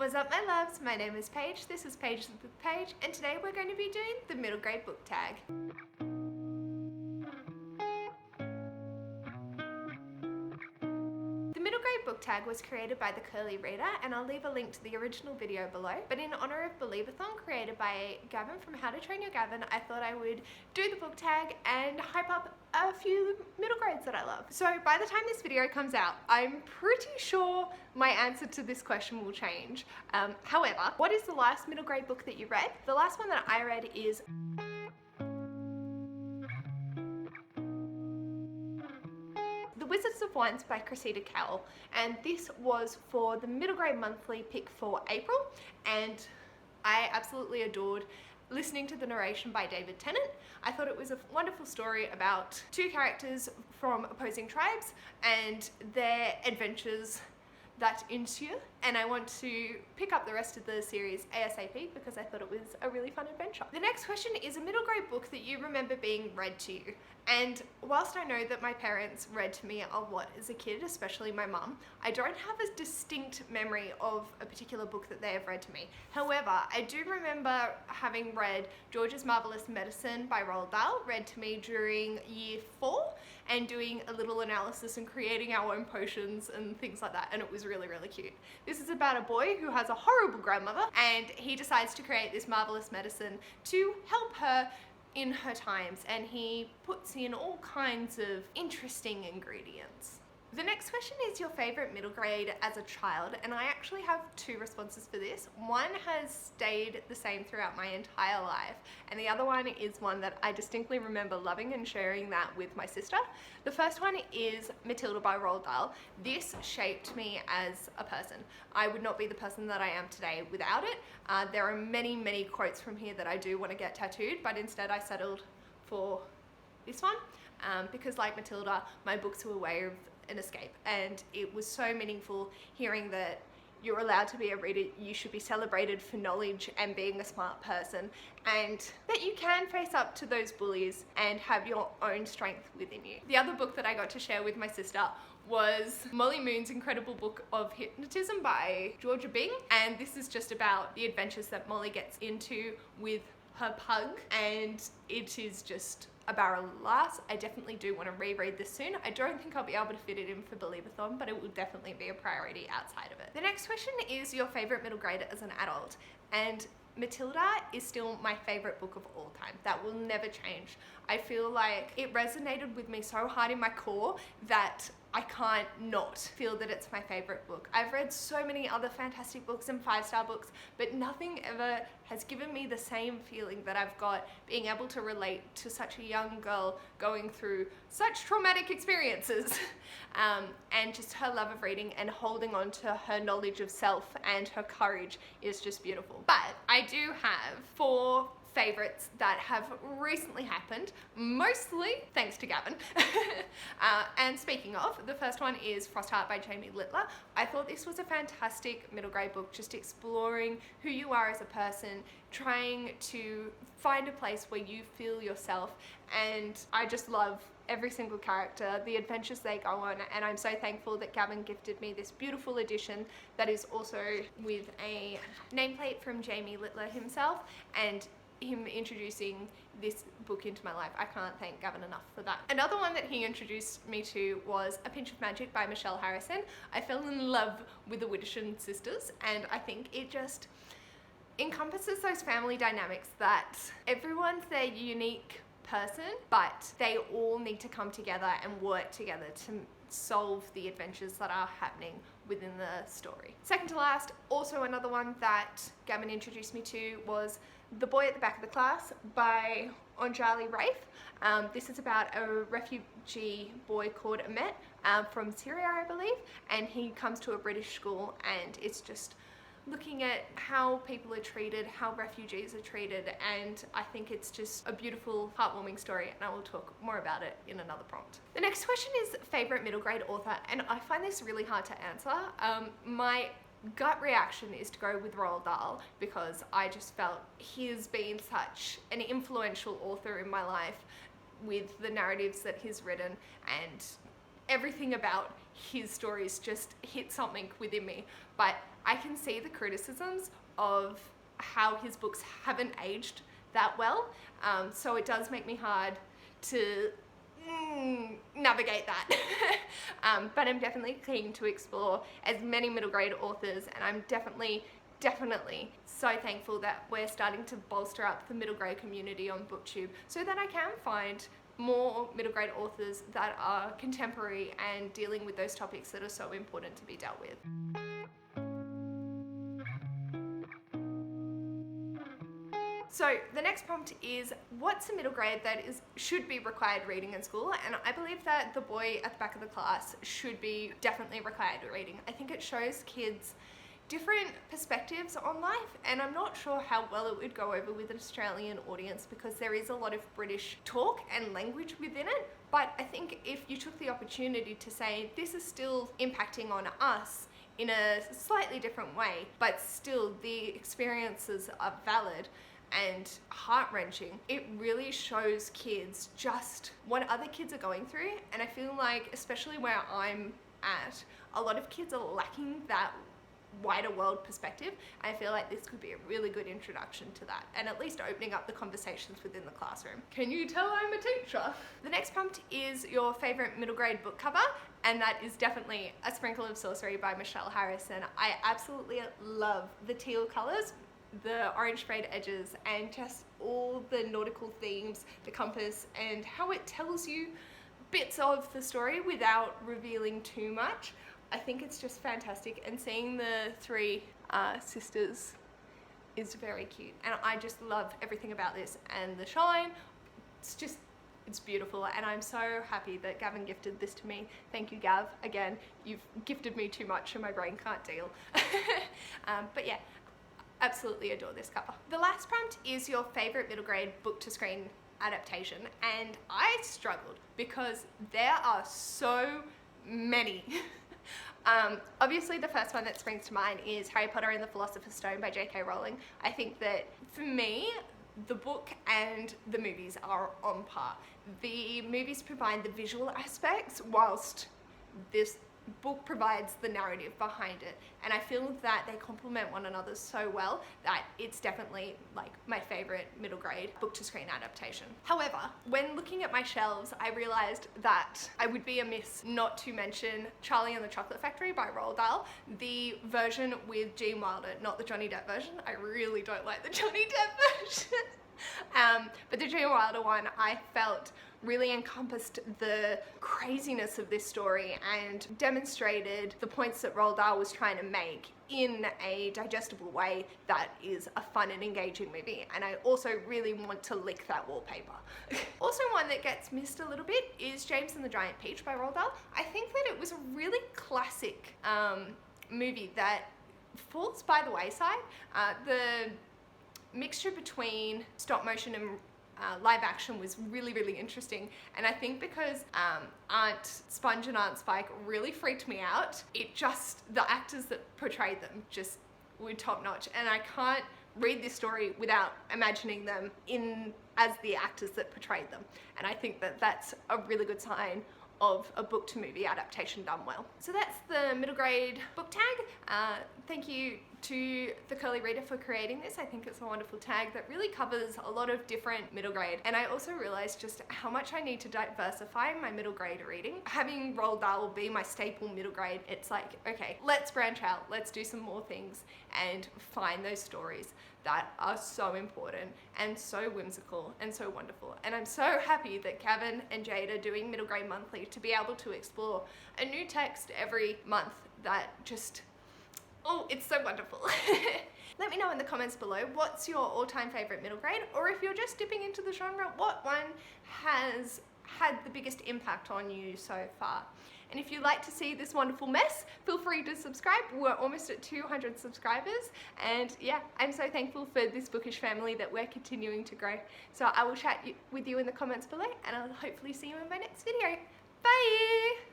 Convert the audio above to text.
What's up my loves, my name is Paige, this is Paige the Book Page, and today we're going to be doing the middle grade book tag. The middle grade book tag was created by the Curly Reader, and I'll leave a link to the original video below, but in honor of Believathon created by Gavin from How to Train Your Gavin, I thought I would do the book tag and hype up a few middle grades that I love. So by the time this video comes out, I'm pretty sure my answer to this question will change. However, what is the last middle grade book that you read? The last one that I read is The Wizards of Once by Cressida Cowell, and this was for the middle grade monthly pick for April, and I absolutely adored listening to the narration by David Tennant. I thought it was a wonderful story about two characters from opposing tribes and their adventures that ensue, and I want to pick up the rest of the series ASAP because I thought it was a really fun adventure. The next question is a middle grade book that you remember being read to you. And whilst I know that my parents read to me a lot as a kid, especially my mum, I don't have a distinct memory of a particular book that they have read to me. However, I do remember having read George's Marvelous Medicine by Roald Dahl, read to me during year 4, and doing a little analysis and creating our own potions and things like that, and it was really, really cute. This is about a boy who has a horrible grandmother, and he decides to create this marvelous medicine to help her in her times, and he puts in all kinds of interesting ingredients. The next question is your favorite middle grade as a child, and I actually have two responses for this. One has stayed the same throughout my entire life, and the other one is one that I distinctly remember loving and sharing that with my sister. The first one is Matilda by Roald Dahl. This shaped me as a person. I would not be the person that I am today without it. There are many, many quotes from here that I do want to get tattooed, but instead I settled for this one because, like Matilda, my books were a way of an escape, and it was so meaningful hearing that you're allowed to be a reader, you should be celebrated for knowledge and being a smart person, and that you can face up to those bullies and have your own strength within you. The other book that I got to share with my sister was Molly Moon's incredible book of hypnotism by Georgia Bing, and this is just about the adventures that Molly gets into with her pug, and it is just a barrel of laughs. I definitely do want to reread this soon. I don't think I'll be able to fit it in for Believathon, but it will definitely be a priority outside of it. The next question is your favorite middle grade as an adult, and Matilda is still my favorite book of all time. That will never change. I feel like it resonated with me so hard in my core that I can't not feel that it's my favorite book. I've read so many other fantastic books and 5-star books, but nothing ever has given me the same feeling that I've got being able to relate to such a young girl going through such traumatic experiences. And just her love of reading and holding on to her knowledge of self and her courage is just beautiful. But I do have 4 favorites that have recently happened, mostly thanks to Gavin. And speaking of, the first one is Frostheart by Jamie Littler. I thought this was a fantastic middle grade book, just exploring who you are as a person, trying to find a place where you feel yourself, and I just love every single character, the adventures they go on, and I'm so thankful that Gavin gifted me this beautiful edition that is also with a nameplate from Jamie Littler himself, and him introducing this book into my life. I can't thank Gavin enough for that. Another one that he introduced me to was A Pinch of Magic by Michelle Harrison. I fell in love with the Widdersham sisters, and I think it just encompasses those family dynamics that everyone's their unique person, but they all need to come together and work together to solve the adventures that are happening within the story. Second to last, also another one that Gavin introduced me to was The Boy at the Back of the Class by Anjali Rafe. This is about a refugee boy called Ahmet from Syria, I believe, and he comes to a British school, and it's just looking at how people are treated, how refugees are treated, and I think it's just a beautiful, heartwarming story, and I will talk more about it in another prompt. The next question is favorite middle grade author, and I find this really hard to answer. My gut reaction is to go with Roald Dahl because I just felt he's been such an influential author in my life with the narratives that he's written, and everything about his stories just hit something within me. But I can see the criticisms of how his books haven't aged that well. So it does make me hard to navigate that. But I'm definitely keen to explore as many middle grade authors, and I'm definitely so thankful that we're starting to bolster up the middle grade community on BookTube so that I can find more middle grade authors that are contemporary and dealing with those topics that are so important to be dealt with. So the next prompt is, what's a middle grade that should be required reading in school? And I believe that The Boy at the Back of the Class should be definitely required reading. I think it shows kids different perspectives on life, and I'm not sure how well it would go over with an Australian audience because there is a lot of British talk and language within it. But I think if you took the opportunity to say, this is still impacting on us in a slightly different way, but still the experiences are valid and heart-wrenching, it really shows kids just what other kids are going through. And I feel like, especially where I'm at, a lot of kids are lacking that wider world perspective. I feel like this could be a really good introduction to that, and at least opening up the conversations within the classroom. Can you tell I'm a teacher? The next prompt is your favorite middle grade book cover, and that is definitely A Sprinkle of Sorcery by Michelle Harris. And I absolutely love the teal colors, the orange frayed edges, and just all the nautical themes, the compass, and how it tells you bits of the story without revealing too much. I think it's just fantastic, and seeing the three sisters is very cute, and I just love everything about this. And the shine, it's beautiful, and I'm so happy that Gavin gifted this to me. Thank you, Gav. Again, you've gifted me too much and my brain can't deal. But yeah, absolutely adore this cover. The last prompt is your favorite middle grade book to screen adaptation, and I struggled because there are so many. Obviously the first one that springs to mind is Harry Potter and the Philosopher's Stone by J.K. Rowling. I think that for me, the book and the movies are on par. The movies provide the visual aspects whilst this book provides the narrative behind it, and I feel that they complement one another so well that it's definitely like my favorite middle grade book to screen adaptation. However, when looking at my shelves, I realized that I would be amiss not to mention Charlie and the Chocolate Factory by Roald Dahl, the version with Gene Wilder, not the Johnny Depp version. I really don't like the Johnny Depp version. But the Gene Wilder one, I felt really encompassed the craziness of this story and demonstrated the points that Roald Dahl was trying to make in a digestible way that is a fun and engaging movie. And I also really want to lick that wallpaper. Also, one that gets missed a little bit is James and the Giant Peach by Roald Dahl. I think that it was a really classic movie that falls by the wayside. The mixture between stop motion and live action was really interesting, and I think because Aunt Sponge and Aunt Spike really freaked me out, the actors that portrayed them just were top notch, and I can't read this story without imagining them as the actors that portrayed them, and I think that that's a really good sign of a book to movie adaptation done well. So that's the middle grade book tag. Thank you to the Curly Reader for creating this. I think it's a wonderful tag that really covers a lot of different middle grade, and I also realized just how much I need to diversify my middle grade reading. Having Roald Dahl be my staple middle grade, it's like, okay, let's branch out, let's do some more things and find those stories that are so important and so whimsical and so wonderful. And I'm so happy that Gavin and Jade are doing Middle Grade Monthly to be able to explore a new text every month that just, oh, it's so wonderful. Let me know in the comments below what's your all-time favorite middle grade, or if you're just dipping into the genre, what one has had the biggest impact on you so far. And if you'd like to see this wonderful mess, feel free to subscribe. We're almost at 200 subscribers, and yeah, I'm so thankful for this bookish family that we're continuing to grow. So I will chat with you in the comments below, and I'll hopefully see you in my next video. Bye!